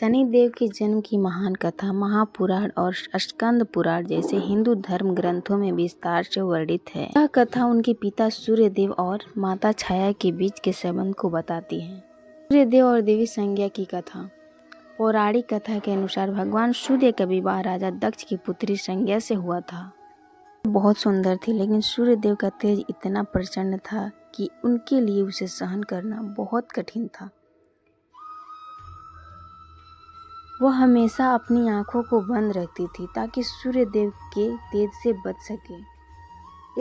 शनिदेव के जन्म की महान कथा महापुराण और स्कंद पुराण जैसे हिंदू धर्म ग्रंथों में विस्तार से वर्णित है। यह कथा उनके पिता सूर्यदेव और माता छाया के बीच के संबंध को बताती है। सूर्यदेव और देवी संज्ञा की कथा। पौराणिक कथा के अनुसार भगवान सूर्य का विवाह राजा दक्ष की पुत्री संज्ञा से हुआ था। बहुत सुंदर थी, लेकिन सूर्यदेव का तेज इतना प्रचंड था कि उनके लिए उसे सहन करना बहुत कठिन था। वह हमेशा अपनी आंखों को बंद रखती थी ताकि सूर्यदेव के तेज से बच सके।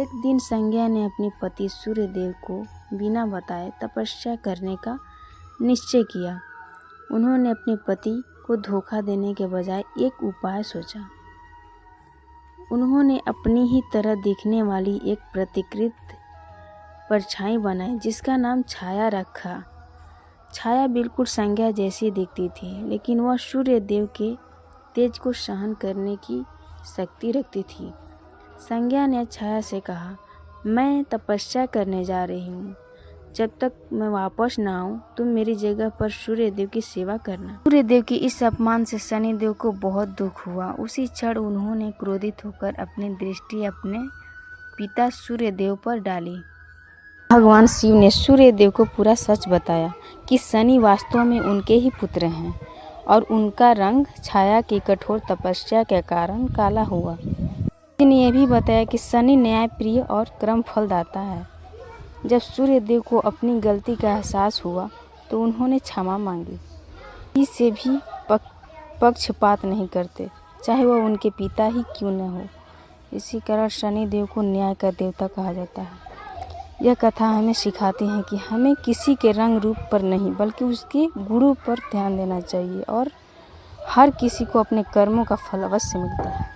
एक दिन संज्ञा ने अपने पति सूर्यदेव को बिना बताए तपस्या करने का निश्चय किया। उन्होंने अपने पति को धोखा देने के बजाय एक उपाय सोचा। उन्होंने अपनी ही तरह दिखने वाली एक प्रतिकृत परछाई बनाई जिसका नाम छाया रखा। छाया बिल्कुल संज्ञा जैसी दिखती थी, लेकिन वह सूर्यदेव के तेज को सहन करने की शक्ति रखती थी। संज्ञा ने छाया से कहा, मैं तपस्या करने जा रही हूँ। जब तक मैं वापस न आऊँ तुम मेरी जगह पर सूर्यदेव की सेवा करना। सूर्यदेव के इस अपमान से शनिदेव को बहुत दुख हुआ। उसी क्षण उन्होंने क्रोधित होकर अपनी दृष्टि अपने पिता सूर्यदेव पर डाली। भगवान शिव ने सूर्यदेव को पूरा सच बताया कि शनि वास्तव में उनके ही पुत्र हैं और उनका रंग छाया की कठोर तपस्या के कारण काला हुआ। उन्होंने यह भी बताया कि शनि न्यायप्रिय और कर्म फलदाता है। जब सूर्यदेव को अपनी गलती का एहसास हुआ तो उन्होंने क्षमा मांगी। किसी से भी पक्षपात नहीं करते, चाहे वह उनके पिता ही क्यों न हो। इसी कारण शनिदेव को न्याय का देवता कहा जाता है। यह कथा हमें सिखाती है कि हमें किसी के रंग रूप पर नहीं बल्कि उसके गुणों पर ध्यान देना चाहिए और हर किसी को अपने कर्मों का फल अवश्य मिलता है।